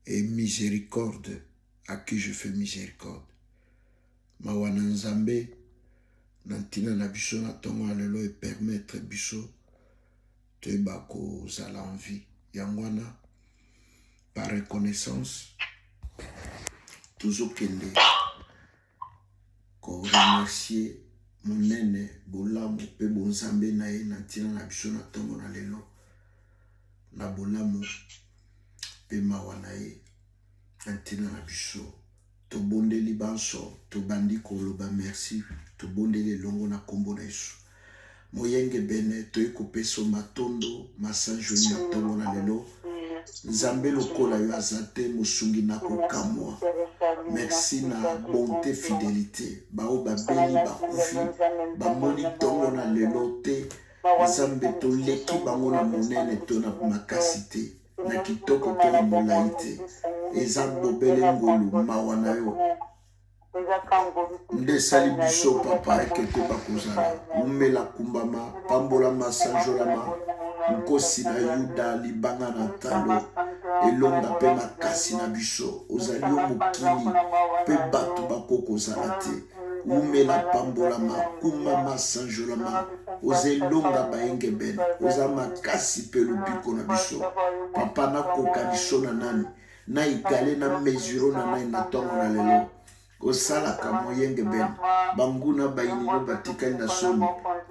et miséricorde à qui je fais miséricorde. Mawana Nzambe, Nantina na biso na tongo alelo et permettre biso te bako zala en vie. Yangwana, par reconnaissance, toujours kende, ko remercier monene, bolamu, pe bonzambe na ye, Nantina na biso na tongo na lelo, na bolamu, pe mawana ye, Nantina na biso. To bondeli banso, to bandi koloba merci, to bondeli longo na kombo na Yesu. Moyenge bene, to eko peso matondo, masanjo na tongo na lelo. Nzambe lokola yo azate, mosungi na kokamwa. Merci na bonté, fidélité. Bao babeli, bakufi, bamoni tongo na lelo te. Nzambe to leki bango na monene to na makasite. Na kitoko to na molaite. Eza bobele ngolu mawana yo. Nde sali biso papa ekete bakozala. Umela kumbama, pambola masanjolama. Nkosi na yuda libanga na talo. Elonga pe makasi na biso. Ozali yo mokili pe bato bakoko zala te. Umela pambolama, kumama sanjolama. Ozelonga baenge ben. Oza makasi pe lubiko na biso. Papa na koka biso na nani. Na igale na mesuro na nai na tongo na lelo. Osala ka moyenge ben. Banguna baini no batikali na soni.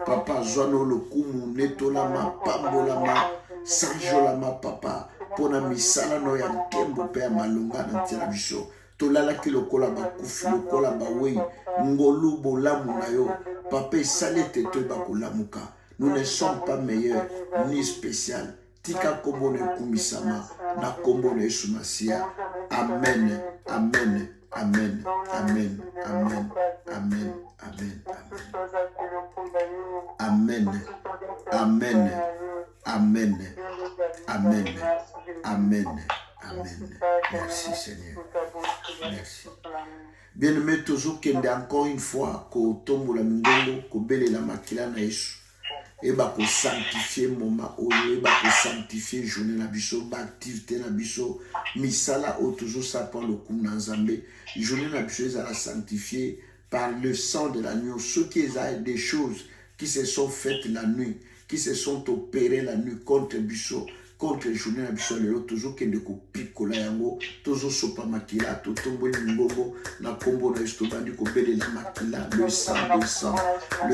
Papa zwano lokumu netolama, pambolama, sanjolama papa. Pona misala no ya nkembo pe ya malonga na tina biso. Tolala ki lokola bakufi, lokola bawei. Ngolu bolamu na yo. Papa esali te to bakolamuka. Nous ne sommes pas meilleurs ni spécial. Tika kombo ne kumisama na kombo ne Yesu Masia. Amen. Amen. Amen. Amen. Amen. Amen. Amen. Amen. Amen. Amen. Amen. Amen. Amen. Merci Seigneur. Merci. Bien-aimé, toujours kende encore une fois ko tombo la mingongo ko bele la makila na Yesu. Et bah pour sanctifier moment oyo, et bah pour sanctifier journée na biso, bah activité na biso, misala o toujours ça prend le coup na Nzambe. Journée na biso ça la sanctifier par le sang de l'agneau. Ceux qui ont des choses qui se sont faites la nuit, qui se sont opérées la nuit contre biso, contre journée na biso lelo toujours kende ko pikola yango, toujours sopa makila, to tombo ngombo na kombo na Yesu bandi ko bele la makila, le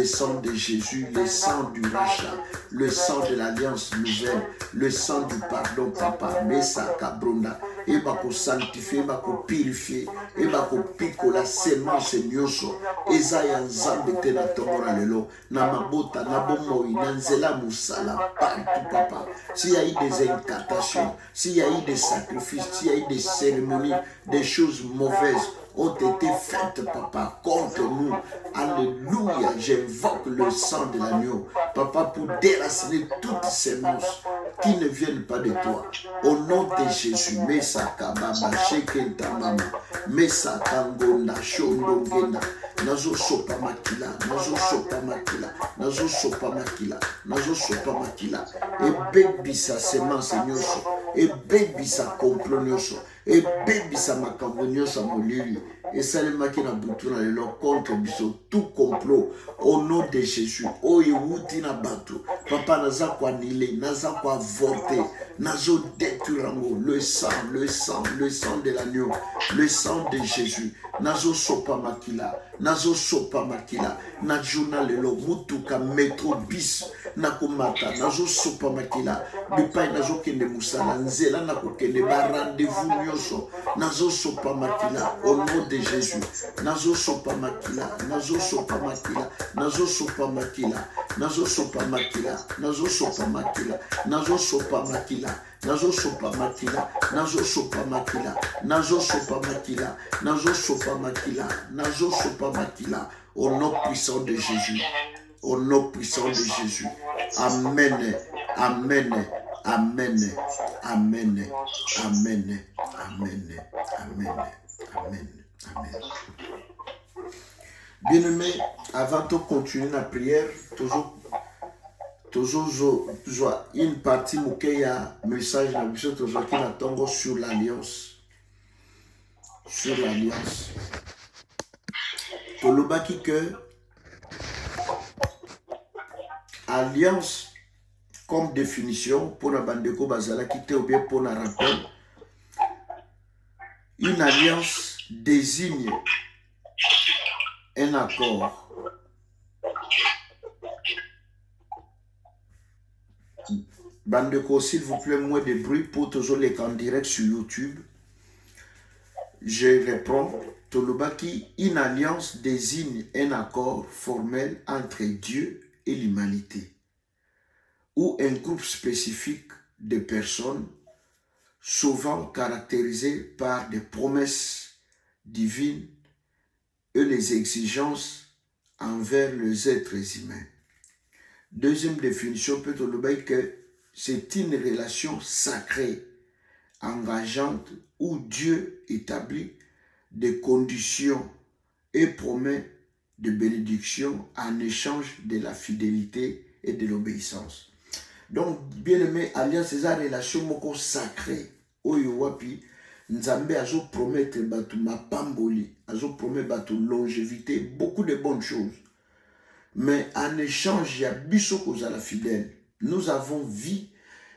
sang de Jésus, le sang du rachat, le sang de l'alliance nouvelle, le sang du pardon papa, mesa kabronda, et ba ko sanctifier, ba ko purifier, et ba ko pikola semence nyonso, eza ya Nzambe te na tongo na lelo, na mabota na bomoi na nzela musala partout papa. S'il y a eu des incantations, s'il y a eu des sacrifices, s'il y a eu des cérémonies, des choses mauvaises ont été faites, papa, contre nous. Alléluia, j'invoque le sang de l'agneau, papa, pour déraciner toutes ces monstres qui ne viennent pas de toi. Au nom de Jésus, Mesa Kababa, Shekenta Mama, Mesa Tangonda, Shondongenda, Nazo Sopa Makila, Nazo Sopa Makila, Nazo Sopa Makila, Nazo Sopa Makila, et baby sa semence nyoso, et baby sa complot nyoso, et baby sa makambo nyoso molili, et salema ki na butu na lelo contre biso, tout complot, au nom de Jésus, o yewuti na bato, papa naza kwa nile, naza kwa avorter, nazo détruirango, le sang de l'agneau, le sang de Jésus, nazo sopa makila, na journal lelo, mutuka metro bis, na komata, nazo sopa makila, bipai nazo kende musala, nzela na kokende ba rendez-vous nyoso, nazo sopa makila, au nom de Jésus, nazo sopa makila, nazo sopa makila, nazo sopa makila, nazo sopa makila, nazo sopa makila, nazo sopa makila, nazo sopa makila, nazo sopa makila, nazo sopa makila, nazo sopa makila, nazo sopa makila, au nom puissant de Jésus, au nom puissant de Jésus. Amen, amen, amen, amen, amen, amen, amen, amen, amen. Bien-aimé, avant de continuer la prière, toujours une partie il y a message na biso qui na sur l'alliance. Sur l'alliance. Tolobaki que alliance comme définition pour la bandeko bazala quitte ou bien pour la rappel. Une alliance désigne un accord. Bandeko, s'il vous plaît, moins de bruit pour toujours les en direct sur YouTube. Je réponds, Tolobaki, une alliance désigne un accord formel entre Dieu et l'humanité, ou un groupe spécifique de personnes, souvent caractérisé par des promesses divines et les exigences envers les êtres humains. Deuxième définition, peut Tolobaki que c'est une relation sacrée, engageante, où Dieu établit des conditions et promet de bénédictions en échange de la fidélité et de l'obéissance. Donc, bien aimé, alliance, c'est une relation moko sacrée. Oyo wapi, Nzambe azo promettre batu mapamboli, azo promettre batu longévité, beaucoup de bonnes choses. Mais en échange, il y a biso kozala fidèle. Nous avons vu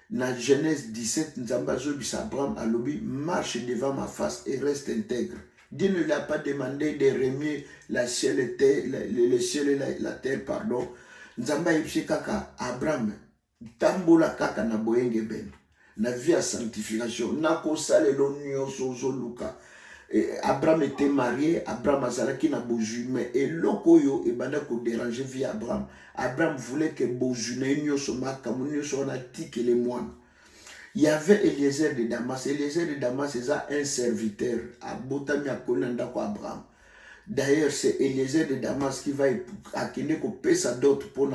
dans Genèse 17, Nzambe azo bis Abraham alobi, marche devant ma face et reste intègre. Dieu ne l'a pas demandé de remuer le ciel et la terre, pardon. Nzamba yipse kaka Abraham tambola kaka na boyenge ben na vie à sanctification na ko sale lo nyonso zoluka. Abraham était marié, Abraham azalaki na boju, mais eloko yo ebanda ko déranger vie Abraham. Abraham voulait que boju na nyonso makamu nyonso na tike les moines. Il y avait Eliezer de Damas. Eliezer de Damas, c'est un serviteur. Abraham. D'ailleurs, c'est Eliezer de Damas qui va akende ko pesa d'autres pour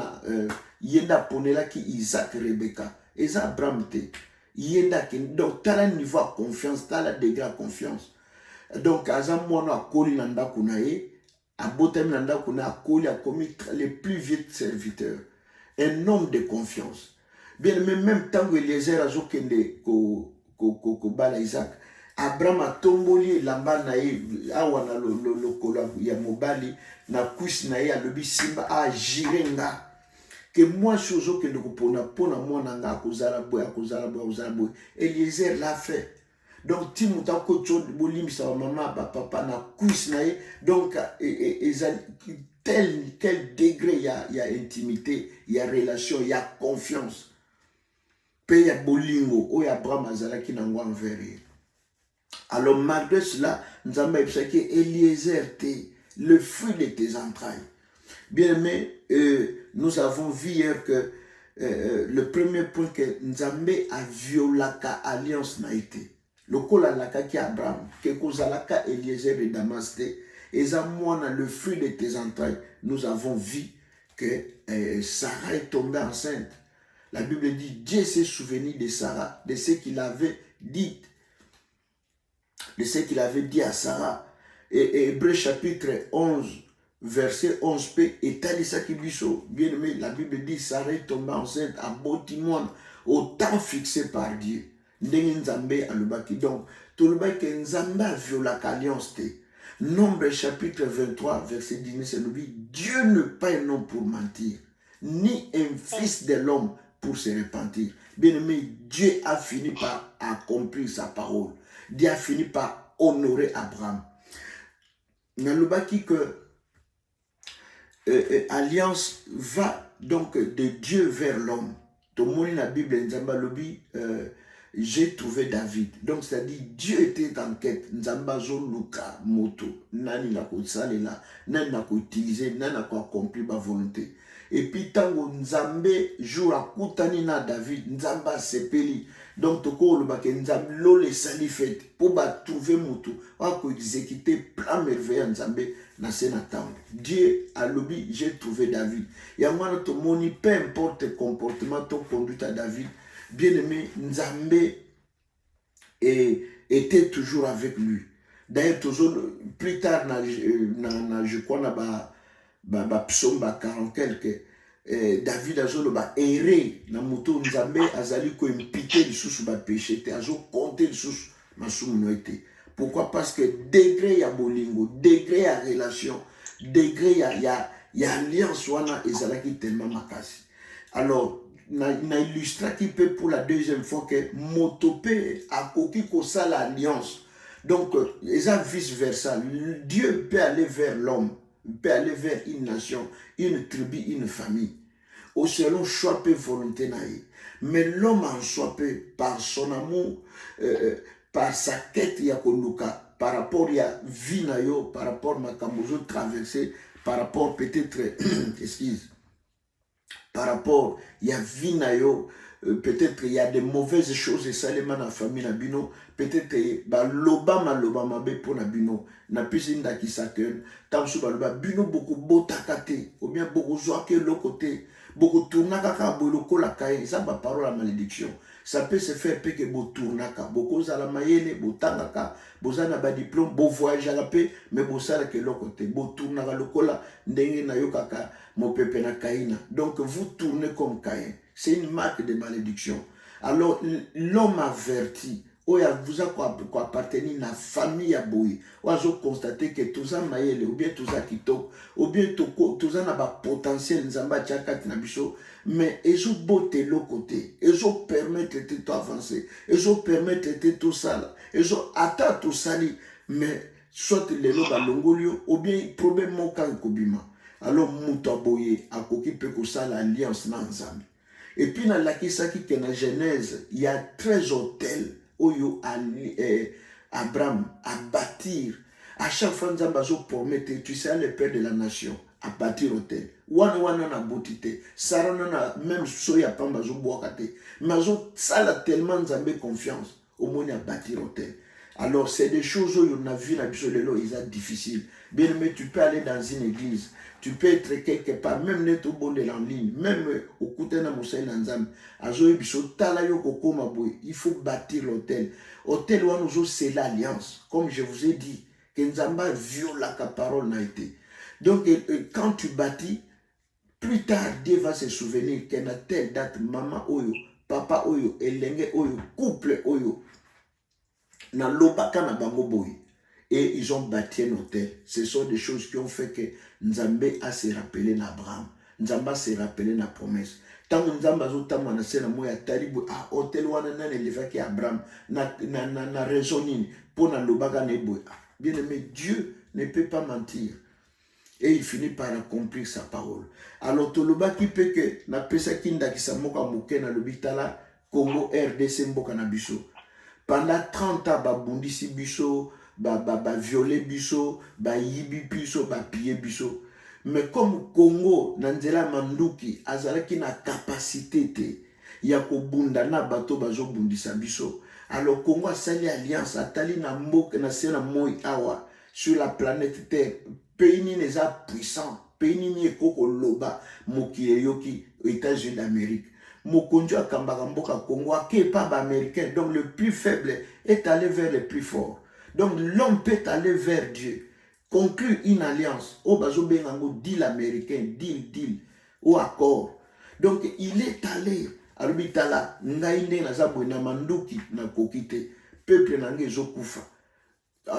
yenda ponela ki Isaac Rebecca. Eza Abraham te. Yenda ken. Donc, t'as un niveau de confiance, t'as le degré de confiance. Donc, azam mono akoli nanda kunaye, abotem nanda kuna akoli a commis les plus vieux serviteurs. Un homme de confiance. Bien, mais même temps que Eliezer a zokende ko bala Isaac, Abraham a tomboli lamba na ye awana lo kola ya mobali na kuis na ye alobi simba a jirenga que moi chose que ndoko pona mwana nga kozala boy. Eliezer l'a fait. Donc timuta ko tso bolimisa maman papa na kuis na ye, donc quel degré il y a intimité, il y a relation, il y a confiance. Paye à bolingo, ou Abraham azalaki nango envers. Alors malgré cela, nous avons dit que Eliezer était le fruit de tes entrailles. Bien aimé, nous avons vu hier que le premier point que Nzambe a violé la alliance n'a été. Le kola laka ki Abraham, que kozalaka Eliezer de Damas te, et le fruit de tes entrailles, nous avons vu que Sarah est tombée enceinte. La Bible dit, Dieu s'est souvenu de Sarah, de ce qu'il avait dit, à Sarah. Et Hébreux chapitre 11, verset 11p, et Talisa Kibiso, bien aimé, la Bible dit, Sarah est tombée enceinte à Botimon, au temps fixé par Dieu. Nzambe alubaki. Donc, tout le monde que Nzambe a violé l'alliance. Nombre chapitre 23, verset 19, c'est le Dieu ne pas un homme pour mentir, ni un fils de l'homme pour se repentir. Bien aimé, Dieu a fini par accomplir sa parole. Dieu a fini par honorer Abraham. Nalubaki que alliance va donc de Dieu vers l'homme. Tout le monde dans la Bible, Nzamba lobi, j'ai trouvé David. Donc, c'est-à-dire, Dieu était en quête. Nzamba zo luka moto. Nani na ko salela, nani na ko utiliser, nani na ko accomplir ma volonté. Et puis, tango Nzambe joue à Koutani na David, Nzamba sepeli. Donc, toko le baké Nzambe lo le sali fait pour trouver moto. On a exécuté plein merveilleux Nzambe na sénatant. Dieu a lobby, j'ai trouvé David. Et à moi, notre moni, peu importe le comportement, ton conduite à David. Bien-aimé, Nzambe était toujours avec lui. D'ailleurs, plus tard, je crois, psaume 40 quelque, David azoloba erré na moto nzambe azali ko impiter lisusu ba péché te azo compter lisusu masumu no ete. Pourquoi? Parce que degré ya bolingo, degré ya relation, degré ya alliance wana ezalaki tellement makasi. Alors na illustraki pe pour la deuxième fois que moto pe akoki kosala alliance. Donc eza vice versa. Dieu peut aller vers l'homme, peut aller vers une nation, une tribu, une famille, au selon choix et volonté naïe. Mais l'homme en soi peut, par son amour, par sa quête yakoluka, par rapport à vie nayo, par rapport à makambozo traversé, par rapport peut-être, excuse, par rapport à vie nayo, peut-être il y a des mauvaises choses et ça les dans la famille nabino, peut-être ba loba mabe pour nabino na piscine d'akisaken tant sous ba bino beaucoup botakate ou bien beaucoup zoake l'autre côté beaucoup tournaka boloko la kaye ça ba parole à malédiction. Ça peut se faire pe que bo tournaka beaucoup za la mayele botangaka bozana ba diplôme bo voyage à la paix mais bo sala que l'autre côté bo tournaka lokola ndenge na yokaka mo pepe na kaina. Donc vous tournez comme Caïn. C'est une marque de malédiction. Alors l'homme averti, vous avez appartenu à la famille à Boui, vous avez constaté que tout ça maïle, ou bien tout ça qui toque, ou bien tout ça n'a pas potentiel, mais ils ont beauté l'autre côté, ils ont permis de tout avancer, ils ont permis de tout ça, ils ont atteint tout ça, mais soit les loba longolio, ou bien problème mon kan kobima. Alors muta boye a koki pe ko ça l'alliance na nzambe. Et puis dans la kisaki que na Genèse, il y a 13 hôtels où Abraham a bâtir. À chaque fois nzambe azo promettre, tu sais le père de la nation à bâtir hôtel. Wana na botité. Sarah na même soya pamba zo boakate. Mais azo ça la tellement nzambe confiance au monde à bâtir hôtel. Alors c'est des choses où on a vu la bisolelo ils sont difficiles. Bien aimé, tu peux aller dans une église. Tu peux être quelque part, même net au bon de en ligne, même au côté de Moussaï Nanzam, il faut bâtir l'hôtel. Hôtel où c'est l'alliance. Comme je vous ai dit, que Nzamba viole la parole n'a été. Donc, quand tu bâtis, plus tard, Dieu va se souvenir qu'il y a telle date, maman oyo, papa oyo, elenge oyo, couple oyo, na lobaka na bango boy. Et ils ont bâti un hôtel. Ce sont des choses qui ont fait que Nzambe a se rappelé d'Abraham. Nzamba s'est rappelé la promesse. Tant que Nzamba zotama na sena moya taribu a hôtel wana na levaki Abraham na raisonning pour na lobaka nebo. Bien aimé, Dieu ne peut pas mentir. Et il finit par accomplir sa parole. Alors toloba qui peut que na pesa kinda ki sa moka moke na lobitala Congo RDC mboka na biso. Pendant 30 ans babundisi biso violer biso, yibi biso, piller biso. Mais comme Congo, Nanzela Manduki, azalaki na capacité te, ya ko bunda na bato bazo bundisa biso. Alors Congo a sali alliance, atali na mboka na sena moi awa, sur la planète Terre. Pays ni neza puissant, pays ni ekoko loba, moki yoki, États-Unis d'Amérique. Mokonjo akambaka mboka Congo, ake pas américain, donc le plus faible est allé vers le plus fort. Donc l'homme peut aller vers Dieu, conclure une alliance, au bazo bengango deal américain, deal, ou accord. Donc il est allé, albitala, ngaine na zabwe na manduki na kokite, peuple nange zokufa.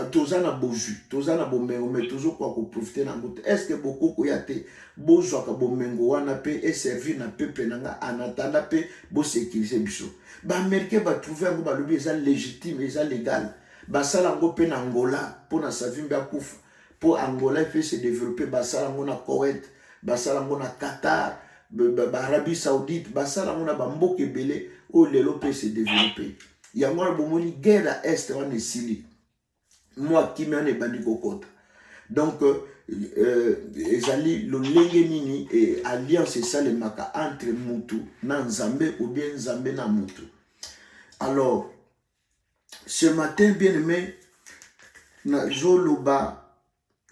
Tozana boju, tozana bomengo, mais toujours quoi pour profiter na ngote. Est-ce que beaucoup koyate bozo ka bomengo wana pe et servir na peuple nanga en attendant pe bo sécuriser biso. Ba américain ba trouver ngo ba lobi eza légitime, eza légal. Basala ngo pe na Angola pour na savimbe akufa pour Angola fait se développer basala ngo na Koweït basala ngo na Qatar Arabie Saoudite basala ngo na bamboka ebele o lelo pe se développer yango na bomoni guerre à est wana esili moi qui m'en est bandi kokota donc ezali lolenge nini et alliance esalemaka entre mutu na Nzambe ou bien Nzambe na mutu. Alors ce matin, bien aimé, Zoloba,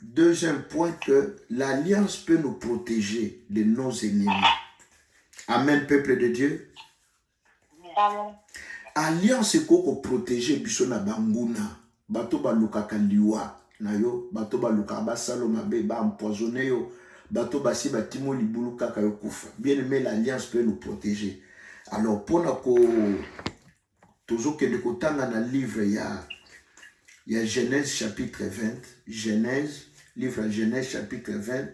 deuxième point que l'alliance peut nous protéger de nos ennemis. Amen, peuple de Dieu. Amen. Alliance est pour protéger bisona banguna, bato ba lukaka liwa, na yo, bato ba lukaka ba salomabe, ba empoisonné yo, bato basi batimo libulu kaka yokufa. Bien aimé, l'alliance peut nous protéger. Alors pour toujours que de kotanga na livre il y a Genèse chapitre 20, Genèse, livre Genèse chapitre 20,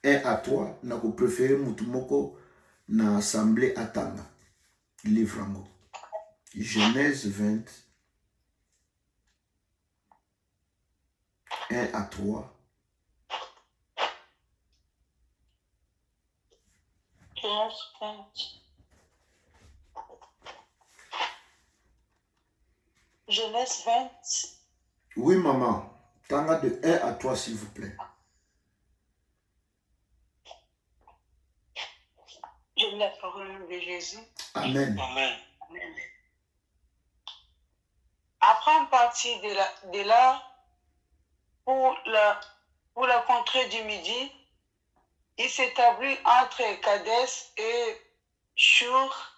1 à 3, na ko préféré mutumoko na assemblée atanga. Livre ango. Genèse 20, 1 à 3. Genèse 20. Genèse 20. Oui, maman. Tanga de 1 à 3, s'il vous plaît. Je lis la parole de Jésus. Amen. Amen. Amen. Après un parti de là pour la contrée du Midi, il s'établit entre Kadès et Shur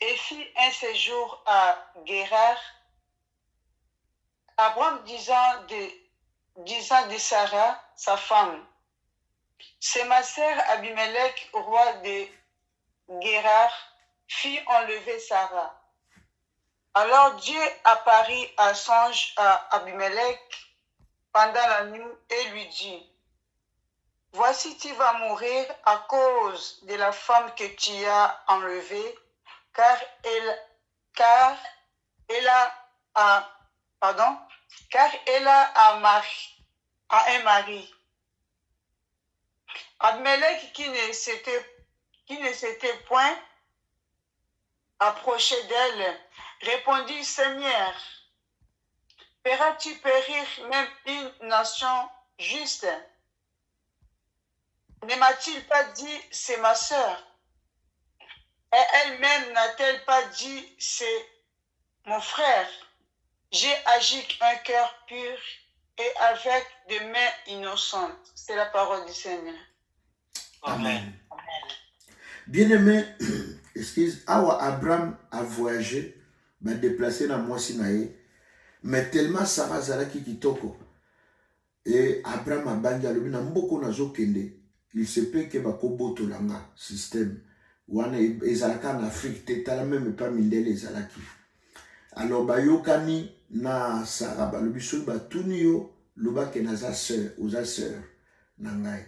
et fit un séjour à Guérar. Abraham disant de Sarah, sa femme, c'est ma sœur Abimelech, roi de Guérar, fit enlever Sarah. Alors Dieu apparut à songe à Abimelech pendant la nuit et lui dit, voici tu vas mourir à cause de la femme que tu as enlevée, car elle a un mari. Abimelech, qui ne s'était point approché d'elle, répondit, Seigneur, feras-tu périr même une nation juste? Ne m'a-t-il pas dit, c'est ma sœur? Et elle-même n'a-t-elle pas dit, c'est mon frère? J'ai agi un cœur pur et avec des mains innocentes. C'est la parole du Seigneur. Amen. Bien-aimé, excuse, Awa Abraham a voyagé, m'a déplacé dans moi Sinaï, mais tellement Sarah Zalaki kitoko. Et Abraham a bangi alobi na mboko na zokende. Il se peut que bakoboto langa système. Wana ezalaka en Afrique, tetala même pas mindele ezalaki. Alors bayokani na Sarah balobi so batuni yo loba ke naza sœur, oza sœur na ngai.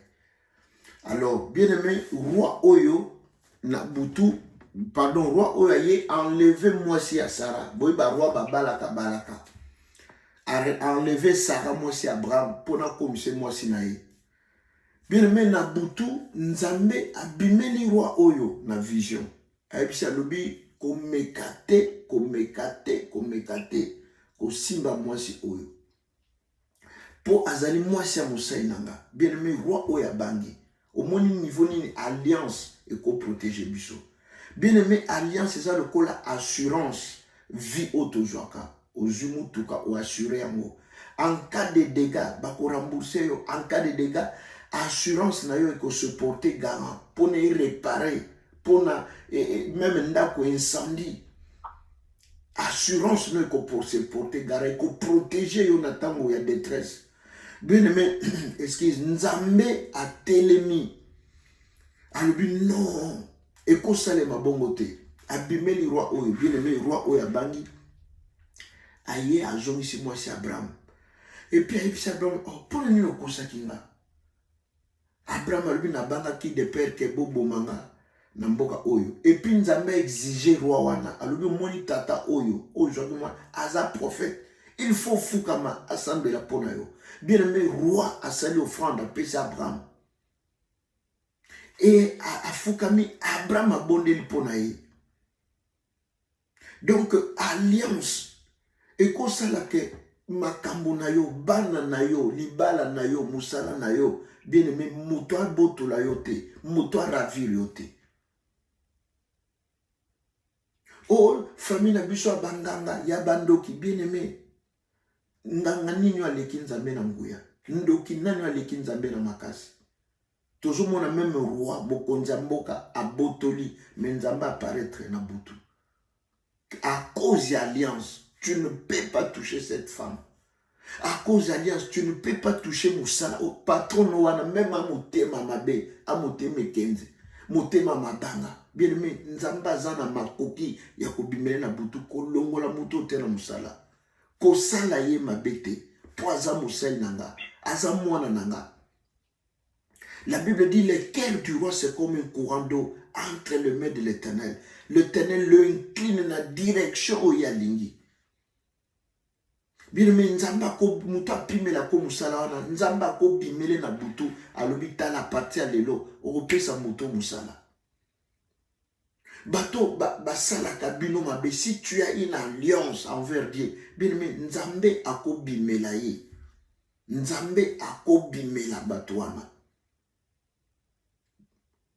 Alors bien-aimé, roi Oyo na butu, pardon, roi Oyo aye enlevé moi si à Sarah. Boy ba roi balaka. A enlevé Sarah moi si Abraham pour na commisser moi si nae. Bien-aimé na butu nzambe abimeli roi Oyo na vision. Aibisa lobi ko mekate, ko simba moi si Oyo. Po azali moi si amosai nanga. Bien-aimé roi Oyo bangi. Au moins niveau ni alliance et qu'on protège biso. Bien-aimé, alliance c'est ça le coup la assurance vie autojoaka, aux umutuka ou assuré en cas de dégâts, bako rembourser yo. En cas de dégâts, assurance na yo ko se porter garant pour ne réparer, pour na même ndako incendie. Assurance no ko se porter garant, ko protéger yo na tango ya détresse. Bien-aimé, excuse, Nzambe a telemi. Alobi non. Et qu'on sale ma bongote. Abimeli roi Oyo. Bien-aimé, roi Oyo bangi. Aye a zongi si moi si Abraham. Et puis aye si Abraham. Oh, pour nous ko sakinga. Abraham alobi na banga ki de père ke bobo manga. Na mboka Oyo. Et puis Nzambe exige roi wana. Alobi moni tata Oyo. Aujourd'hui moi, aza prophète. Il faut fukama assemble la pona yo. Bien-aimé, roi a sali offrande à Pesa Abraham. Et à fukami, Abraham a bondé le ponaye. Donc, alliance. Et comme ça, là, que makambo na yo, bana na yo, libala na yo, musala na yo, bien-aimé, moutoir boto la yo te, moutoir ravir yo te. Oh, famille na biso abandanga, ya bandoki, bien-aimé. Ndanga nini aleki Nzambe na nguya. Ndoki nani aleki Nzambe na makasi. Toujours mon même roi, Bokonza Mboka, a Botoli, mais Nzambe apparaître na Boutou. À cause de l'alliance, tu ne peux pas toucher cette femme. À cause d'alliance, tu ne peux pas toucher Moussala, au patron, même à Motema Mabe, à Motema Kenze, Motema Mabanga. Bien aimé, Nzamba Zana Makoki, Yakobimele na Butu, Kolongo la Muto Tena Moussala. Kosala ye Mabete, Poisa Moussel Nanga, Azamouana Nanga. La Bible dit, les cœurs du roi, c'est comme un courant d'eau entre les mains de l'Éternel. L'Éternel le incline dans la direction où il y a Lingi. Bien aimé, Nzamba ko mutu apimela ko musala wana, Nzamba ko bimele na butu, alobita la partie à l'élo, opesa moto musala. Bato basala kabino mabe, si tu as une alliance envers Dieu, bien aimé, Nzambe ako bimela ye. Nzambe ako bimela bato wana.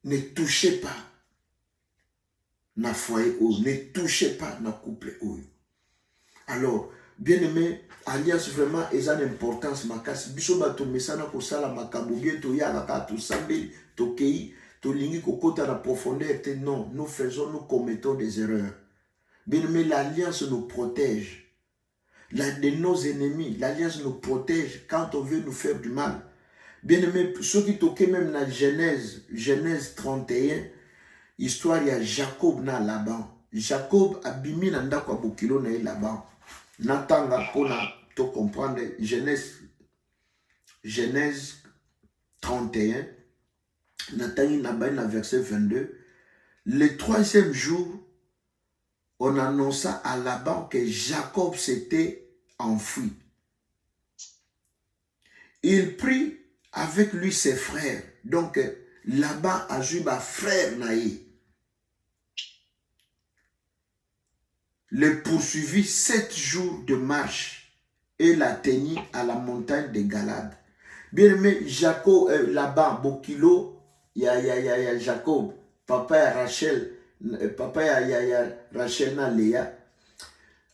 Ne touchez pas na foyer ou, ne touchez pas na couple ou. Alors, bien aimé, alliance vraiment est une importance makasi. Biso bato mesana ko sala makambo bien to yaka ka to sambe to kei to lingi ko kota na profondeur te non, nous commettons des erreurs. Bien aimé, l'alliance nous protège. De nos ennemis, l'alliance nous protège quand on veut nous faire du mal. Bien aimé, ceux qui toquent même dans Genèse 31, histoire il y a Jacob na Laban. Jacob a bimi na ndako bokilo na Laban. Natanga pour te comprendre Genèse 31, Nathalie Nabaï na verset 22. Le troisième jour, on annonça à Laban que Jacob s'était enfui. Il prit avec lui ses frères. Donc, Laban a joué ma frère Naï. Le poursuivit 7 jours de marche et l'atteignit à la montagne de Galade. Bien aimé, Jacob, Laban, Bokilo, il y a Jacob, papa et Rachel, papa et Rachel na Léa,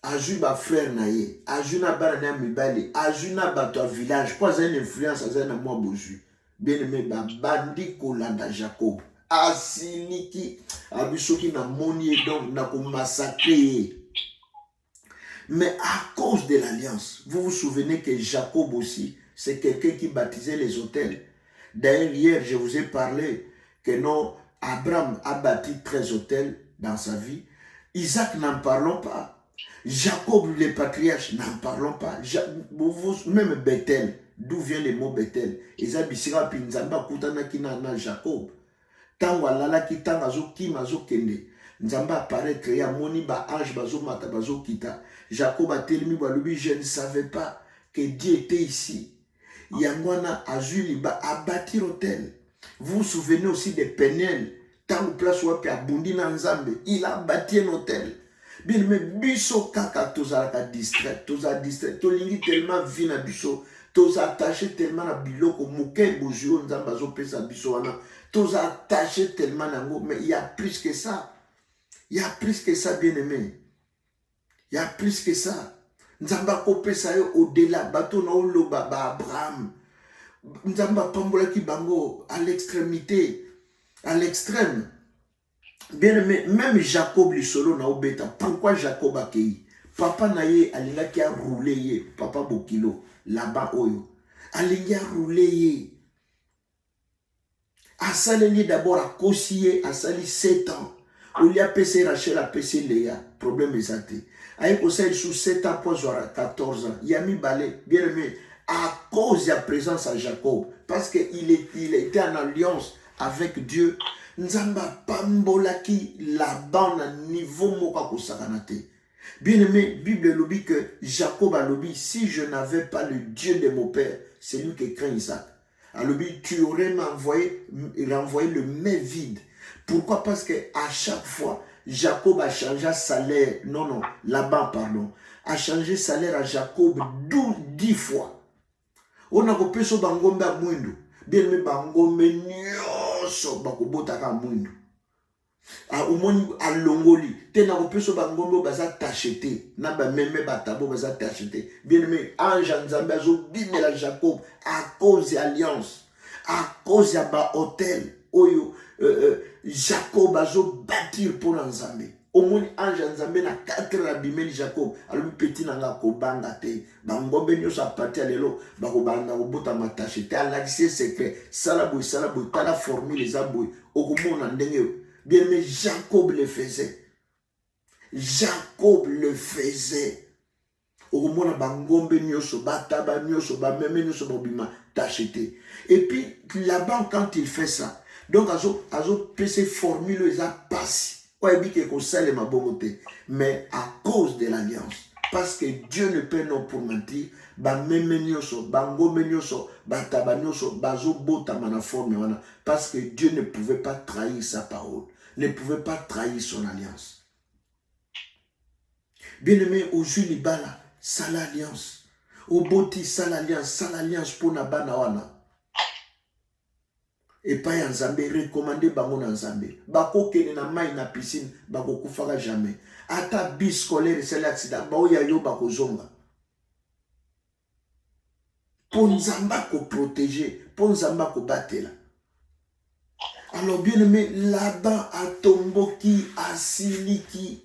Aju ba frère naye, Aju na barana mibali, Aju na bato village, pas une influence à un moi boju. Bien aimé, ba bandi kolanda Jacob. Asiliki, abisoki na moni donc na ko massacrer. Mais à cause de l'alliance, vous vous souvenez que Jacob aussi, c'est quelqu'un qui baptisait les autels. D'ailleurs, hier, je vous ai parlé que non, Abraham a bâti 13 autels dans sa vie. Isaac, n'en parlons pas. Jacob, les patriarches, n'en parlons pas. Même Bethel, d'où vient le mot Bethel? Ezabisira pinzamba kutana kina na Jacob. Tango alala ki tanga zo ki mazo kende. Nzamba apparaît créé moni ba ange bazo mata bazo kita. Jacob a telemi balubi, je ne savais pas que Dieu était ici. Yangwana Azuliba a bâti l'hôtel. Vous vous souvenez aussi de Péniel, tant place où il a bondi dans Nzambe, il a bâti un hôtel. Bien mais biso kaka toza ka distrait, toza tolingi tellement vie na biso, toza attaché tellement na biloko muke bojo Nzamba zo pesa biso wana, toza attaché tellement na ngo, mais il y a plus que ça. Il y a plus que ça, bien aimé. Il y a plus que ça. Nzamba kopesa yo au-delà, bato na oloba ba Abraham. Nzamba pambola ki bango à l'extrémité, à l'extrême. Bien aimé, même Jacob li solo na obeta. Pourquoi Jacob a kei? Papa na ye alinga ki a roulé ye, papa Bokilo, là-bas oyo. Alinga roulé ye. Asaleli d'abord a kosiye, asali 7 ans. Ou li a PC Rachel a PC Léa, problème exacté. Aïe conseil sous 7 ans pour 14 ans. Yami Balé, bien aimé, à cause de la présence à Jacob, parce qu'il était en alliance avec Dieu, Nzamba Pambolaki Laban à niveau moka kosakanate. Bien aimé, Bible lobby que Jacob a lobby, si je n'avais pas le Dieu de mon père, c'est lui qui craint Isaac. A lobby, tu aurais renvoyé le main vide. Pourquoi? Parce que à chaque fois, Jacob a changé salaire. Non, Laban, pardon. A changé salaire à Jacob 10 fois. On a coupé sur Bangombe à Mouindou. Bien aimé, Bangombe nyoso bakobota ka Mouindou. Au moins à Longoli. T'es na coupé sur Bangombe baza t'acheter. Na ba meme batabo baza t'acheter. Bien aimé, Ange Nzambe azo bimela Jacob à cause de l'alliance. À cause de ba hôtel. Oyo. Jacob a bâtir pour Nzambe. omoni ange nzambe na 4 heures abimeli Jacob alobi petit nanga kobanga te bangombe nyonso apati ya lelo bakobanda kobota matashe te alakisi secret sala boye tala formule eza boye okomona ndenge bien aimé Jacob le faisait. Jacob le faisait. Okomona bangombe nyonso bataba nyonso bameme nyonso bobima t'acheter. Et puis là-bas quand il fait ça, donc azo pese formule eza passe. Mais à cause de l'alliance, parce que Dieu ne peut non pour mentir, parce que Dieu ne pouvait pas trahir sa parole, ne pouvait pas trahir son alliance. Bien aimé, au Julibala, ça l'alliance. Au Boti, ça l'alliance pour Nabana wana. Et pas en Zambé, recommandé bango na Zambé. Bako kene na mai na piscine, bako kufaka jamais. Ata bis scolaire, c'est l'accident, bao ya yo bako zonga. Pour Nzamba ko protéger, pour Nzamba ko batela. Alors bien aimé, là-bas à Tomboki, à Siliki.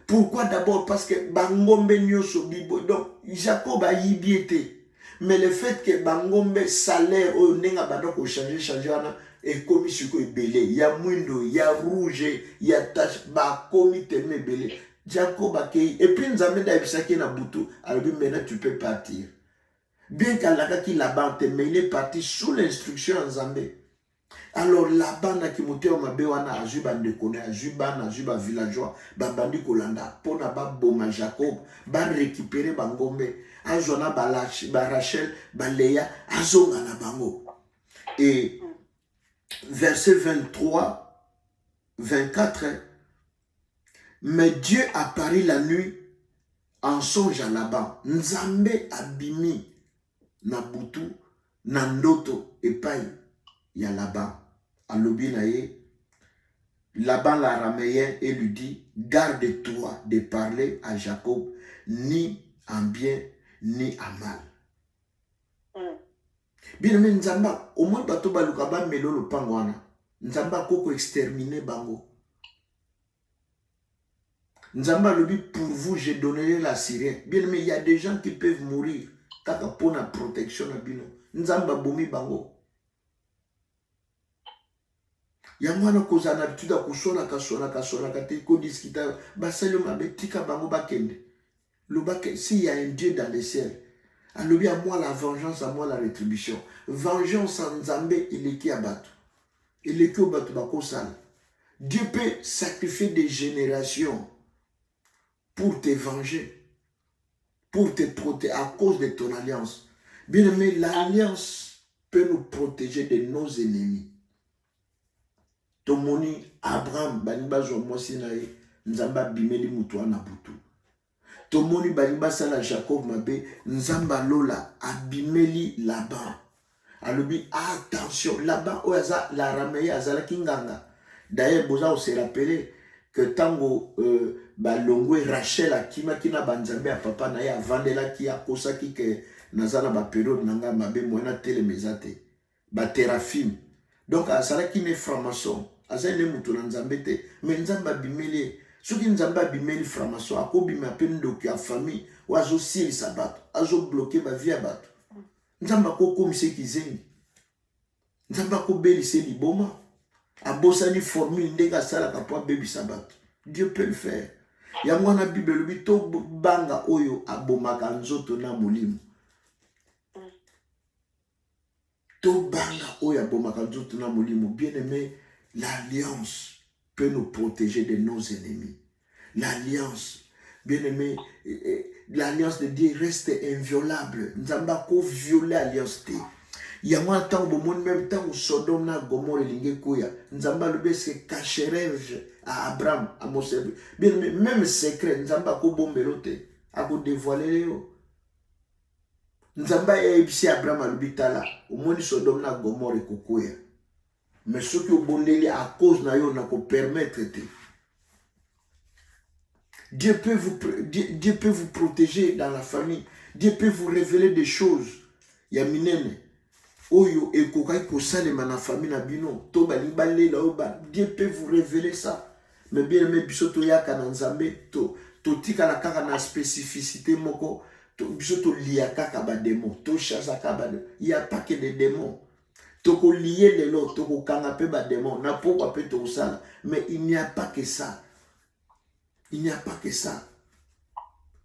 Pourquoi d'abord? Parce que Bangombe nyoso bibo. Donc Jacob a yibiete. Mais le fait que Bangombe salaire au nenga badoko changer et commis sur quoi belé, il y a mouindo, il y a rouge, il y a tache ba commis tellement belé. Jacob a kei et puis nous amène d'Abisaki na Boutou, alors maintenant tu peux partir. Bien qu'Alaka qui là-bas mais il est parti sous l'instruction en Zambé. Alors là-bas na kimote o mabe wana ajuba ndekone ajuba villageois babandi kolanda pona ba boma Jacob ba récupérer Bangombe azona ba Rachel ba Léa azonga na bango. Et verset 23 24 mais Dieu apparut la nuit en songe à Laban. Nzambe abimi na butu na ndoto epai ya Laban. Alobi na ye, Laban l'araméen et lui dit, garde-toi de parler à Jacob ni en bien ni en mal. Bien aimé Nzamba, au moins bato baluka ba melo le pangwana. Nzamba koko exterminer bango. Nzamba lobi pour vous j'ai donné la Syrie. Bien aimé, il y a des gens qui peuvent mourir kaka pona protection na bino. Nzamba bomi bango. Yamwana koza na habitude à kusona kate ko discuter basalo mabetika bango bakende. S'il y a un Dieu dans les ciels, alors bien à moi la vengeance, à moi la rétribution. Vengeance en Nzambé, il est qui abattu. Il est qui abattu bakosala. Dieu peut sacrifier des générations pour te venger, pour te protéger à cause de ton alliance. Bien aimé, l'alliance peut nous protéger de nos ennemis. Tomoni Abraham baniba zo mosi na ye Nzamba bimeli mutu na butu. Tomoni baniba sala Jacob mabe Nzamba lola abimeli Laban. Alobi attention Laban oyaza la rameye azala kinganga. D'ailleurs boza on se rappeler que tango balongwe Rachel akima kina banzambe a papa na ye avandela ki akosa ki ke nazana ba période nanga mabe moina telemezate ba terafim. Donc azala ki ne franc-maçon. Azali mutu na Nzambe te, mais Nzamba bimeli. Soki Nzamba bimeli franc-maçon, akobima pe ndoki ya famille, wazo sili sabato, azo bloquer ba vie bato. Nzamba ko komise kizengi. Nzamba ko belise liboma. Abosani formule ndeka sala kapwa baby sabato. Dieu peut le faire. Yango na Bible bito banga oyo abomaka nzoto na molimo. To banga oyo abomaka nzoto na molimo. Bien aimé, l'alliance peut nous protéger de nos ennemis. L'alliance, bien aimé, l'alliance de Dieu reste inviolable. Nous n'avons pas violé l'alliance. Il y a un temps où même temps où Sodome na Gomorrhe lingue koya. Nous n'avons pas le se cacherai à Abraham, à Moshe. Bien aimé, même secret, nous n'avons pas bombelote à vous dévoiler. Nous n'avons pas ébissé Abraham à l'hôpital. Au moins Sodome na Gomorrhe kokoya. Mais ce qui est bon à cause de yon n'a permettre de Dieu peut vous protéger dans la famille. Dieu peut vous révéler des choses. Yaminene oyo ekokai ko salema na famille na bino to bali balé la oba. Dieu peut vous révéler ça. Mais bien aimé, biso to yaka na nzambe, to tika la kaka na spécificité moko, biso to liya kaka ba démon, to chasse kaka ba démon. Il n'y a pas que des démons. Toko lier les lots, toko kangape ba démon, na pourquoi peut to ça. Mais il n'y a pas que ça. Il n'y a pas que ça.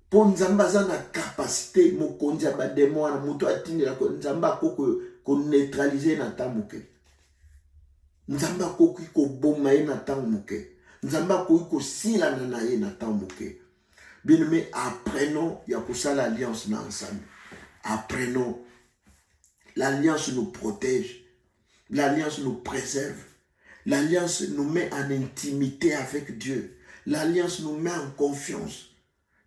Pour nzamba za na capacité mo kondia ba démon na muto atindi la nzamba ko neutraliser na tamuke. Nzamba ko boma na tamuke. Nzamba ko sila na ye na tamuke. Bien mais apprenons ya kusala alliance na ensemble. Apprenons. L'alliance nous protège. L'alliance nous préserve. L'alliance nous met en intimité avec Dieu. L'alliance nous met en confiance.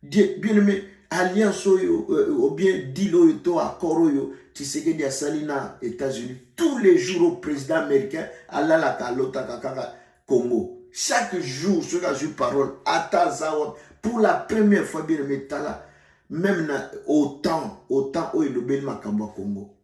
Dieu, bien aimé, alliance ou bien deal to accord Tshisekedi a salina États-Unis. Tous les jours au président américain alla la kalota kakaka Congo. Chaque jour, ce que j'ai parole, pour la première fois, bien aimé, même autant où il est Makamba Congo.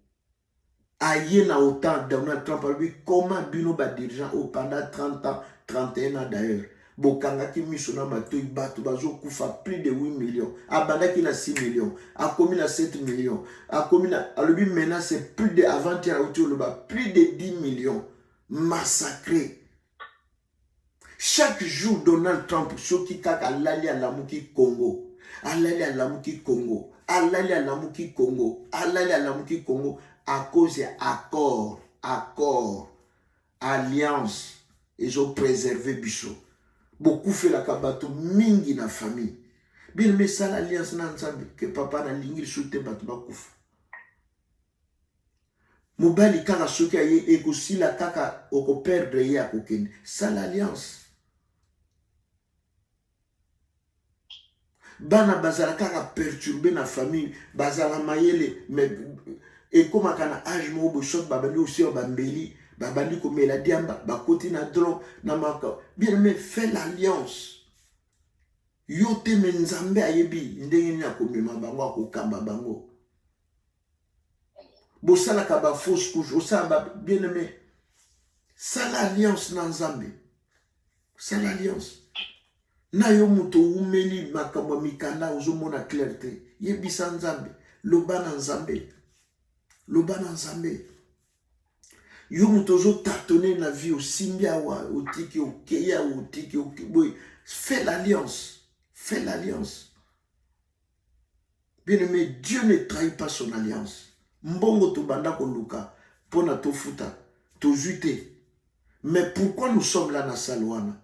Aïe na autant Donald Trump, comment bino ba dirigeant pendant 30 ans, 31 ans d'ailleurs. Bokanga ki misona matoi batu bazo kufa plus de 8 millions. Abandaki na 6 millions. A commis na 7 millions. A commis na alobi maintenant c'est plus de avant-hier plus de 10 millions massacrés. Chaque jour Donald Trump soki kaka alali à lamuki Congo. Alali à lamuki Congo. Alali à lamuki Congo. Alali à lamuki Congo à cause accord alliance ils ont préservé biso. Beaucoup fait la kabato mingi na famille. Bien mais ça l'alliance na nzambe que papa na lingi soute bato bakufa. Mobali kaka soki aye ekosi la kaka oko perdre ye akokende. Ça l'alliance. Bana bazala kaka perturbé na famille, bazala mayele mais et comme kana âge mo bo shot babandi aussi bambeli. Babandi komela diamba bakoti na drogue na maka bien mais fait l'alliance yote menzambe ayebi ndenge ni akomema bango akokamba bango bosala ka ba fausse couche osala bien aimé ça l'alliance na nzambe ça l'alliance na yo muto umeli makambo mikanda ozomona clarté yebisa nzambe loba na nzambe yo mutozo tâtonner la vie au simbia au tiki au keya au tiki au kiboy fais l'alliance bien aimé Dieu ne trahit pas son alliance mbongo to banda koluka pona to futa to jute mais pourquoi nous sommes là na salwana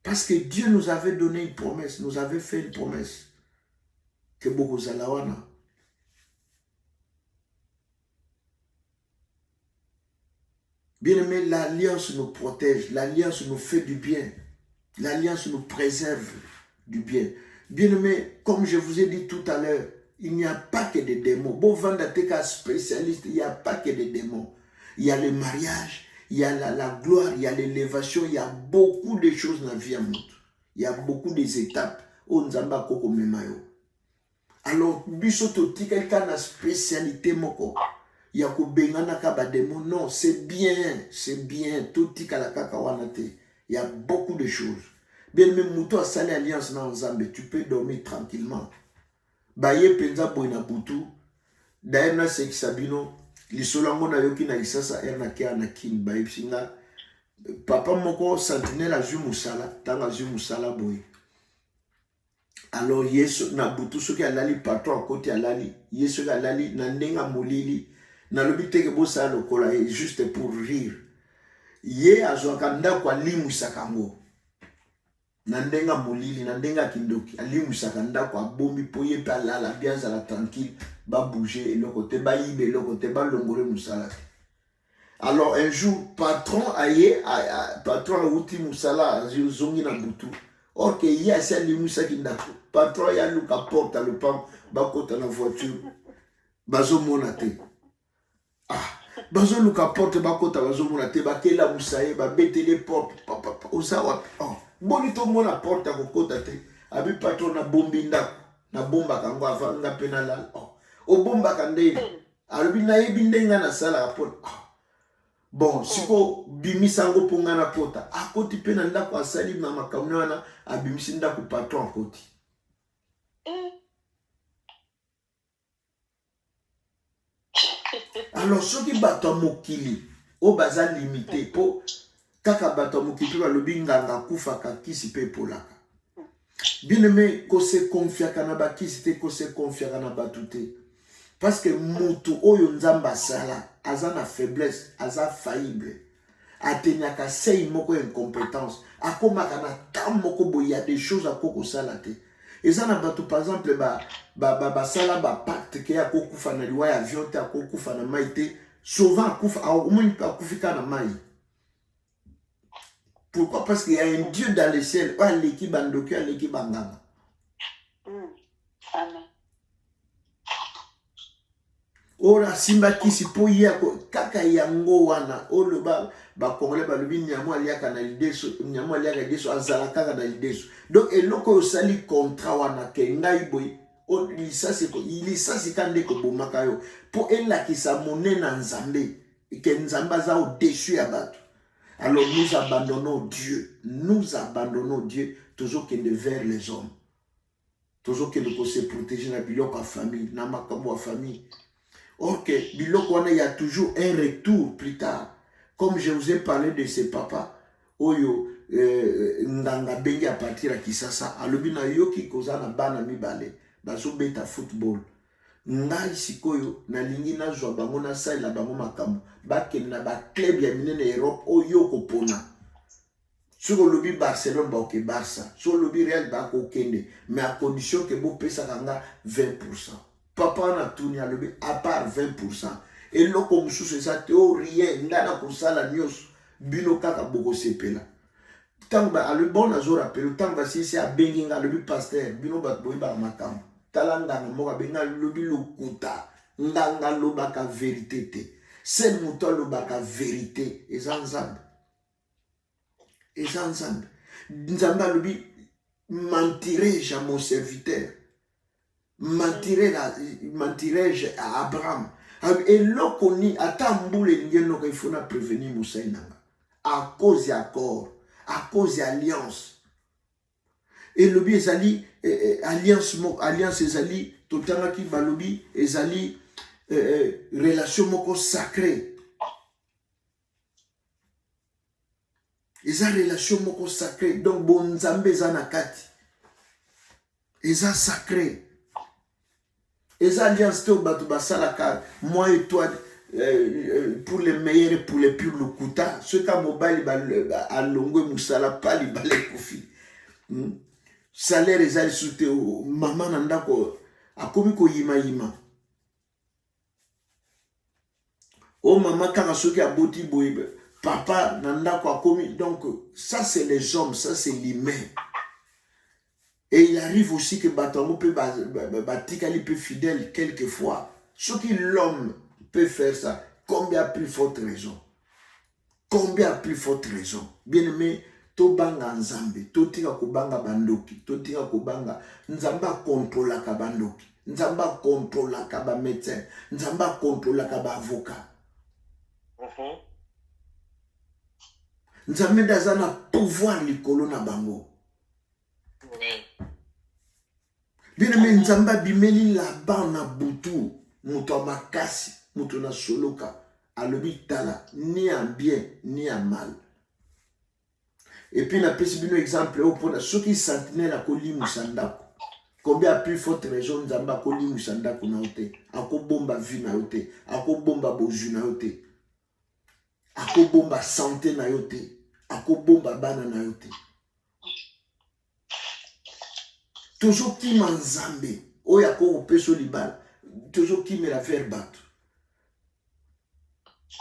parce que Dieu nous avait donné une promesse nous avait fait une promesse que boko zalawana. Bien-aimé, l'alliance nous protège, l'alliance nous fait du bien, l'alliance nous préserve du bien. Bien-aimé, comme je vous ai dit tout à l'heure, il n'y a pas que des démons. Bon, Vandateka spécialiste, il n'y a pas que des démons. Il y a le mariage, il y a la gloire, il y a l'élévation, il y a beaucoup de choses dans la vie à monde. Il y a beaucoup d'étapes. Alors, bisoto tika na spécialité moko. Il y a non, c'est bien, tout tika la kakawanate. Il y a beaucoup de choses. Bien même mouto a salé alliance na nzambe, tu peux dormir tranquillement. Baye penza boina butu, d'ailleurs na seki sabino, li solango na yoki na isasa erna ke anakin baye psinga. Papa moko sentinelle a ju musala, tanga ju musala boy. Alors yeso na butu soki alali patron à côté alali, yeso ki alali na ndenga molili. Na lobite ke bosa lokola juste pour rire. Ye azwaka ndako alimusaka ngo. Na ndenga molili, na ndenga kindoki, alimusaka ndako abombi po ye pe alala bien zala tranquille, ba bouger eloko te ba yibe eloko te ba longore musala. Alors un jour patron outi musala zongi na butu. Or que ye asi alimusaki ndako. Patron ya luka porte le pan ba kota na voiture. Bazo monate. Bazo luka porte bakota bazo mona te bakela musaye ba betele porte papa osawa boni to mona porte akokota te abi patron na bombi ndako na bomba kango avanga penala o bomba kande alobi na yebi ndenga na sala apol Bon, siko bimisa ngo ponga na pota. Akoti pe na ndako asali na makamno wana abimisi ndako patron akoti. Alors soki bato mokili o baza limité po kaka bato mokili ba lobi nganga kufaka kisi pe polaka. Bien aimé ko se confiaka na bakisi te ko se confiaka na batute. Parce que mutu oyo nzamba sala aza na faiblesse, aza faillible. Atenyaka sei moko incompétence, akomaka na tam moko boy, il y a des choses à koko salate. Et ça na bato par exemple sala ba pacte ke ya kokufa na liwa ya avion te akokufa na maite, souvent akufa au moins akufika na mai. Pourquoi? Parce qu'il y a un Dieu dans le ciel, l'équipe bandoki, l'équipe banganga. Amen. Ora simba kisi po yako kaka yango wana olo ba kongole ba lobi nyamo aliaka na lideso nyamo aliaka lideso azala kaka na lideso. Donc eloko osali contrat wana ke ngai boy o lisasi kande ko bomaka yo po elakisa monena nzambe ke nzamba za au-dessus ya bato. Alors nous abandonnons Dieu toujours qu'il est vers les hommes. Toujours qu'il faut se protéger na biloko à famille, na makambo à famille. Or que biloko il y a toujours un retour plus tard. Comme je vous ai parlé de ce papa, oyo nganga bengi à partir à Kisasa, alobi na yoki koza na bana mibale, bazo beta football. Ngai sikoyo na lingi na zwa bango na sai la bango makambo, bakende na ba club ya minene Europe oyo kopona. Sur le Barcelone ba ok Barça, sur le Real ba ko kende, mais à condition que bo pesa kanga 20%. Papa na tourné à lever à part 20%. Et là, comme sous ça, rien, n'a pas ça la news, bino kaka boko sepela. Tant ba le bon azo rappel, tant ba si c'est à benginga le pasteur, bino ba boy ba makam. Talanga mo ka benga le bi lokuta, nganga lo ba ka vérité te. C'est muto lo ba ka vérité et zanzambe. Et zanzambe. Nzamba le bi mentirai-je à mon serviteur? Mentirai-je à Abraham? Et là qu'on y attend il faut prévenir Moussaïnanga à cause d'accord, à cause d'alliance. Et le bi ezali alliance ezali totanga ki balobi ezali relation moko sacrée. Eza relation moko sacrée donc bon nzambe za nakati. Eza sacré. Et ça, alliance, moi et toi, pour les meilleurs et pour les plus lokuta, ceux qui ont mobile, à longue, moussala, pas les balais kofi. Salaire, ils allaient souter, maman, nandako, a komi ko yima. Oh, maman, quand ceux qui a boti boibe, papa, nandako, a komi. Donc, ça, c'est les hommes, ça, c'est l'humain. Et il arrive aussi que Batango peut être fidèle quelquefois. Ce que l'homme peut faire ça, combien plus forte raison? Combien plus forte raison? Bien aimé, to banga nzambe, to tika kubanga bandoki, to tika kubanga nzamba contrôla ka bandoki, nzamba contrôla ka ba médecin, nzamba contrôla ka ba avocat. Nzambe dazana pouvoir likolo na bango. Bien aimé, nzamba bimeli la bana butu, muto makasi, muto na soloka, alobi tala, ni en bien, ni en mal. Et puis, na pesi bino exemple, pour ceux qui sentinelle à koli musandako. Combien plus forte raison nzamba koli musandako na ote, ako bomba vie na ote, ako bomba boju na ote, ako bomba santé na yote, ako bomba bana na yote. Toujours qui m'enzambe, oya ko peso libal, toujours qui me la faire battre.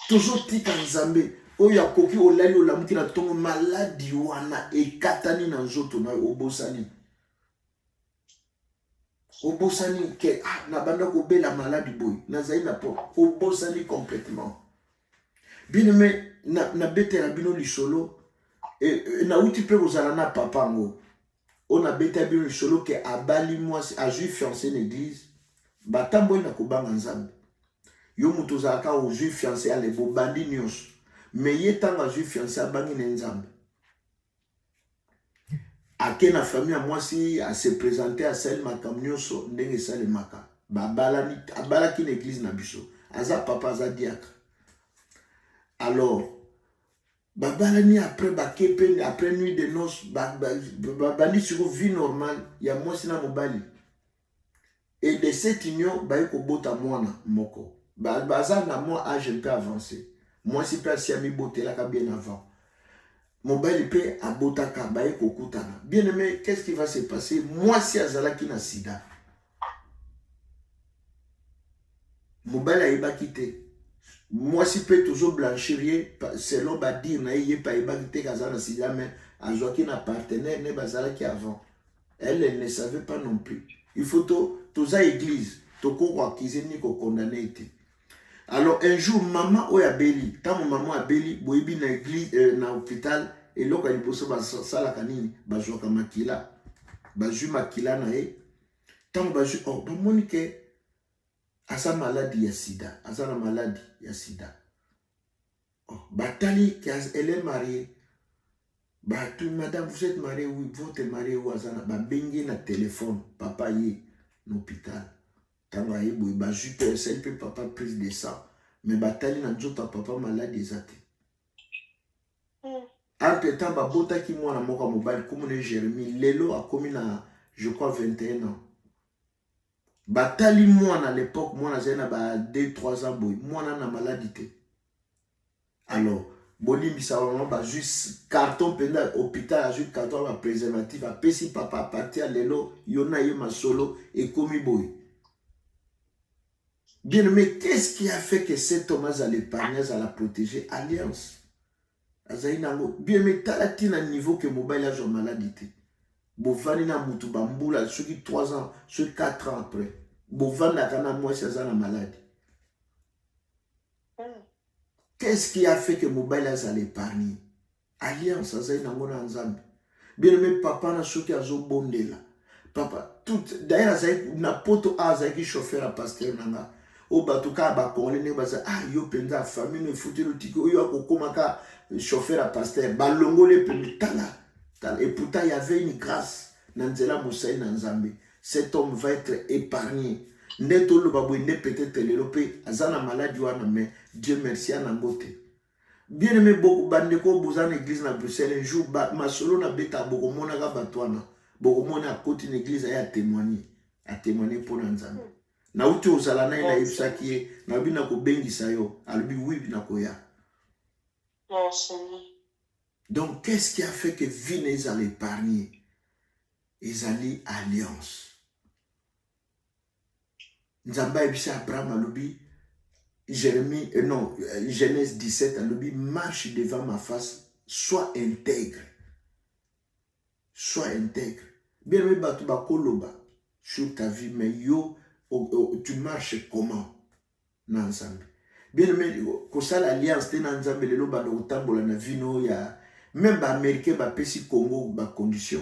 Toujours qui m'enzambe, oya koki olali olamuki na tongo maladi wana ekatani na nzoto na obosani. Obosani ke na banda ko bela maladi boy, na zaina po obosani complètement. Bien mais na bete na bino lisolo et na uti pe ozala na papa ngo. On a bêté bien solo que abali moi a juif fiancé l'église batambo na kubanga nzambe yo mutozaka au juif fiancé ale bo bandi nyos mais ye tanga azwi fiancé abangi na nzambe ake na famille ya mwasi ase présenter asali makambo nyonso ndenge esalemaka abalaki na église na biso aza papa aza diacre. Alors babalani après bakepe après nuit de noces babandi siko vie normale ya mwasi na mobali et de cette union baye kobota mwana moko baza na mwa âge mpe avancé mwasi mpe asi amibotelaka bien avant mobali mpe abotaka baye kokutana. Bien aimé, qu'est-ce qui va se passer? Mwasi azalaki na sida mobali ayebaki te mwasi mpe toujours blanchirie selon badire na ye pa ayebaki te kaza na sida mais azwaki na partenaire ne bazalaki avant. Elle ne savait pas non plus. Il faut toza église toko accuser ni ko condamner te. Alors un jour maman oya beli tant maman abeli boyebi na église na hôpital et loka liboso basala kanini bazwaka makila bazwi makila na ye tant bazwi oh bamoni ke asa maladie ya sida asa na maladie ya sida oh batali qu'elle est mariée. Bah, tout, madame, vous êtes mariée, oui, votre mari ou azana, bah, bengi na téléphone, papa y l'hôpital. Tant aïe, oui, bah, super, c'est le papa prise de ça. Mais bah, tali na jota papa malade des athées. Entre temps, bah, bota qui moi na moka mobile, comme on est Jérémie, Lelo a commis na, je crois, 21 ans. Bah, tali moi à l'époque, moi na zena, bah, 2-3 ans, boy, moi na maladie. Alors, Boli Bissaouan, bah, juste carton pendant hôpital, juste carton à préservatif, à Pessi papa, à partir à l'élo, Yona Yoma solo et Komi Boy. Bien, mais qu'est-ce qui a fait que cet homme a l'épargne, à la protéger? Alliance. Bien, mais t'as la niveau que mobile a une maladie. Bovani na mutu bamboula, ceux qui 3 ans, ceux 4 ans après. Bovani na kana moi, c'est ça la maladie. Qu'est-ce qui a fait que mobile a l'épargne? Alliance, ça c'est une ensemble. Bien aimé, papa na choqué à zo bondela. Papa, tout, d'ailleurs, ça na poto a ça qui chauffeur à pasteur nanga. O batuka ba kongole ne baza ah yo penza famille ne foutu le tiko yo akokomaka chauffeur à pasteur ba longole penitala. Et pourtant il y avait une grâce nanzela Moussaï nanzambe. Cet homme va être épargné. Neto lo babou ne peut-être l'Europe azana maladie wana mais Dieu merci à Nangote. Bien aimé beaucoup bandeko bozan église na Bruxelles un jour ma solo na beta boko mona ga batwana boko mona côté une église a témoigner pour nanzambe. Na uti ozala na ina yebsaki na bina ko bengisa yo albi oui bina ko ya. Donc qu'est-ce qui a fait que vie les a épargné? Ils allaient alliance. Nzamba ebisa Abraham alobi Jérémie non Genèse 17 alobi marche devant ma face, sois intègre. Sois intègre. Bien aimé batu bakoloba sur ta vie mais yo tu marches comment na nzambe. Bien aimé ko sala alliance te na nzambe lelo ba do tambola na vino ya même ba américain ba pesi Congo ba condition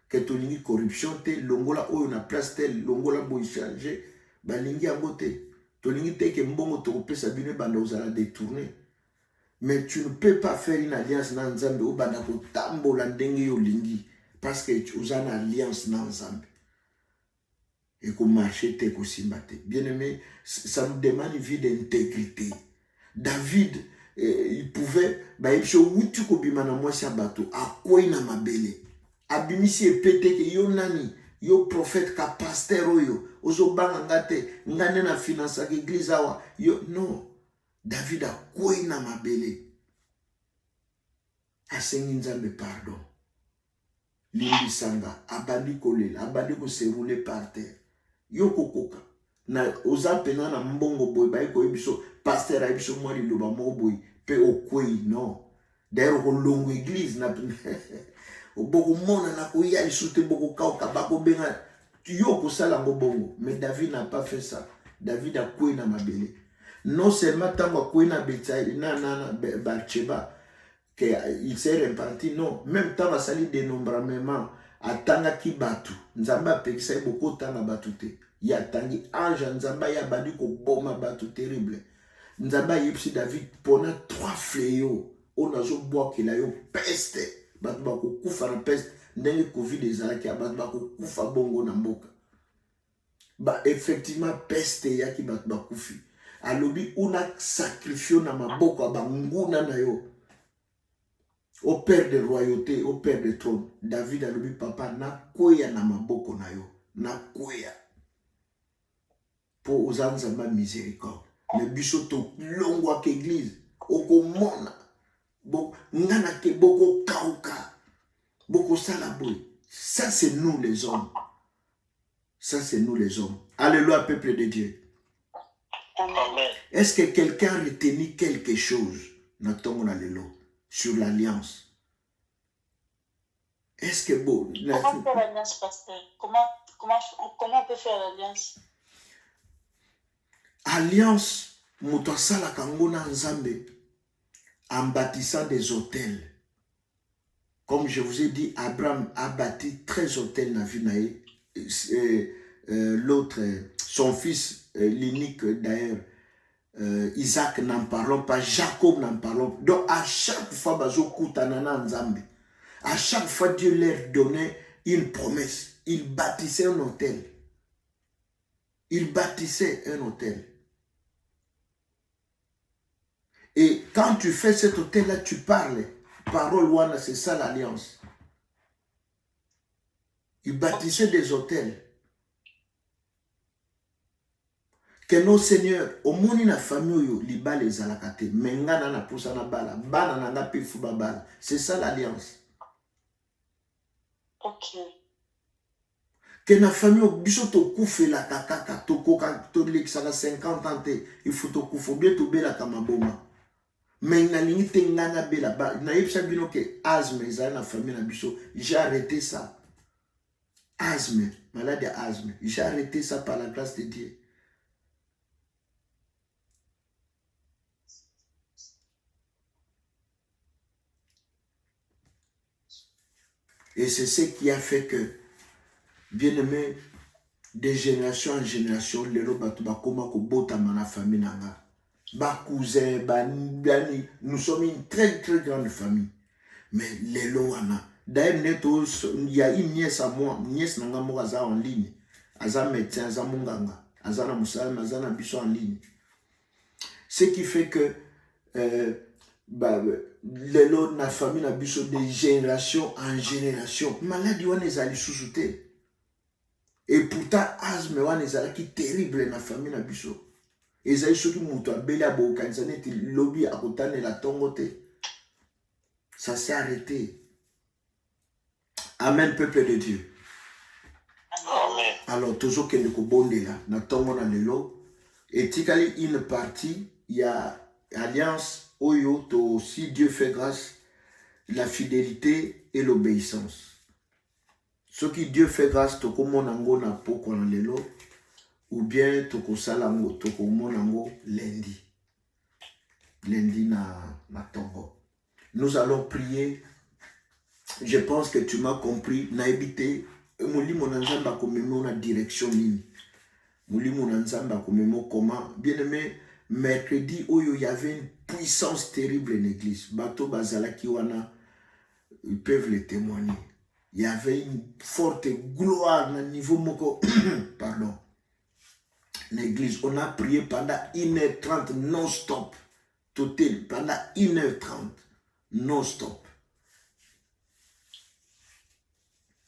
que tolingi corruption te longola oyo na place tel longola boy changer balingi agote tolingi te ke mbongo to pesa bino banda ozala détourner. Mais tu ne peux pas faire une alliance na nzambe o banda ko tambola ndenge yo lingi parce que tu as une alliance na nzambe et qu'on marche te ko simbate. Bien aimé, ça nous demande une vie d'intégrité. David il pouvait ba yebso wutu ko bimana mwasi abato akoyi na mabele abimisi epete ke yo nani yo prophète ka pasteur oyo ozobanga ngate ngane na finance ak église awa yo non. David akoyi na mabele asengi nzambe pardon limbisanga abandi kolela abandi ko se rouler par terre yo kokoka na oza pena na mbongo boy ba ko biso pasteur a biso moi liloba mo boy pe okoyi non d'ailleurs ko longo église na oboko mona na ko ya isute boko kauka bako benga yo ko sala bongo. Mais David n'a pas fait ça. David a koyi na mabele non seulement tango koyi na Betsaï na Bathsheba que il s'est reparti non même temps a sali dénombrement atanga ki batu nzamba pekisa boko tanga batu te ya tangi ange nzamba ya bandi ko boma batu terrible nzamba yepsi David pona 3 fléaux on a zo bois qu'il a eu peste bato bakokufa na peste ndenge covid ezalaki bato bakokufa bongo na mboka effectivement peste eyaki bato bakufi alobi una sacrifio na maboko ya banguna na yo au père de royauté au père de trône David alobi papa nakweya na maboko na yo nakweya po oza nzambe miséricorde mais biso tolongwaka église okomona ngana ke boko kauka boko salaboy. Ça c'est nous les hommes. Ça c'est nous les hommes. Alléluia peuple de Dieu. Amen. Est-ce que quelqu'un a retenu quelque chose sur l'alliance? Est-ce que bon? Comment faire l'alliance, pasteur? Comment on peut faire l'alliance? Alliance, mutosala kangona nzambe en bâtissant des hôtels. Comme je vous ai dit, Abraham a bâti 13 hôtels dans la vie. L'autre, son fils, l'unique d'ailleurs, Isaac n'en parlons pas, Jacob n'en parlons pas. Donc à chaque fois, à chaque fois Dieu leur donnait une promesse. Il bâtissait un hôtel. Il bâtissait un hôtel. Et quand tu fais cet hôtel-là, tu parles. Parole wana, c'est ça l'alliance. Il bâtissait des hôtels. Que nos seigneurs, au monde na famille li bala les alakate, mengana na poussa na bala, bana na pe fuba bala. C'est ça l'alliance. OK. Que na famille biso to kufe la kakaka, to koka to lexala 50 ans il faut to kufo bien to bela kamaboma. Mais na limite ngana bela ba na yebisa bino ke asthme za na famille na biso, j'ai arrêté ça. Asthme, maladie asthme, j'ai arrêté ça par la grâce de Dieu. Et c'est ce qui a fait que, bien aimé, de génération en génération, les gens ont la famille. Cousin, nous sommes une très très grande famille. Mais les lois, d'ailleurs, il y a une nièce à moi, nièce en ligne. Aza médecin, aza munganga, aza na musalama, aza na biso en ligne. Ce qui fait que les lots de la famille na biso de génération en génération. Maladie wana ezali sous-souté. Et pourtant, asthme wana ezalaki terrible na famille na biso. Ezali soki mutu abeli abokanisa neti lobi akotane la tongote. Ça s'est arrêté. Amen, peuple de Dieu. Amen. Alors, toujours que nous bonde là, na tongo na lelo. Et tikali une partie, il y a alliance. Oyo to, si Dieu fait grâce, la fidélité et l'obéissance. Ce qui Dieu fait grâce, to komo nango na poko na lelo, ou bien to ko salango, to komo nango lundi. Lundi na tongo. Nous allons prier. Je pense que tu m'as compris. Na ebité, mouli monanzamba komemo na direction ligne. Mouli monanzamba komemo comment. Bien aimé, mercredi, il y avait une puissance terrible en l'église. Bato Bazalaki wana, ils peuvent le témoigner. Il y avait une forte gloire au niveau moko. Pardon. L'église, on a prié pendant 1h30 non-stop. Total, pendant 1h30 non-stop.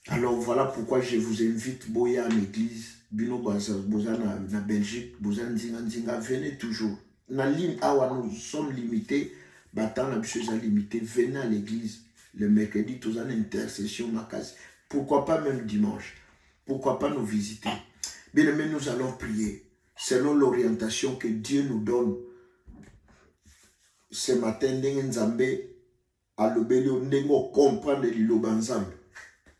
Alors voilà pourquoi je vous invite boya à l'église. Bino Boza na Belgique, Boza Nzinga, venez toujours. Na ligne awa nous sommes limités, battant la chose limitée. Venez à l'église le mercredi, tous en intercession ma case. Pourquoi pas même dimanche? Pourquoi pas nous visiter? Bien aimé, nous allons prier selon l'orientation que Dieu nous donne. Ce matin, Nzambe à l'obélo n'engo comprendre l'Iloba Nzambe.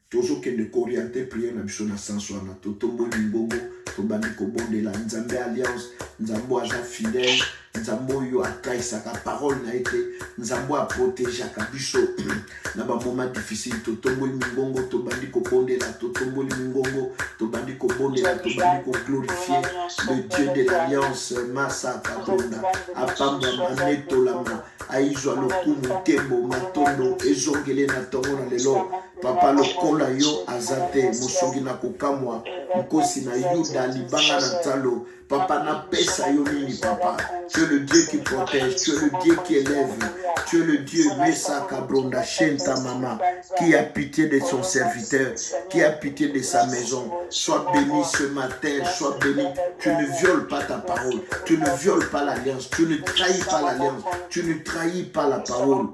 Toujours que de orienter prier na biso na sanswana to tombo limbongo to bandiko bonde la Nzambe alliance Nzambo aja fidèle Nzambo yo akaisa ka parole na été Nzambo a protéger ka biso na ba moment difficile to tombo limbongo to bandiko bonde la to tombo limbongo to bandiko bonde la to bandiko glorifier le Dieu de l'alliance Massa Kabonda apamba maneto lama aizwa lokumu tembo matondo ezongele na tongo na lelo papa lokola yo azate mosongi na kokamwa mkosi na yuda libanga na talo papa na pesa yo nini papa. Tu es le Dieu qui protège, tu es le Dieu qui élève, tu es le Dieu Mesa Kabronda Shenta Mama qui a pitié de son serviteur, qui a pitié de sa maison. Sois béni ce matin, sois béni. Tu ne violes pas ta parole, tu ne violes pas l'alliance, tu ne trahis pas l'alliance, tu ne trahis pas la parole.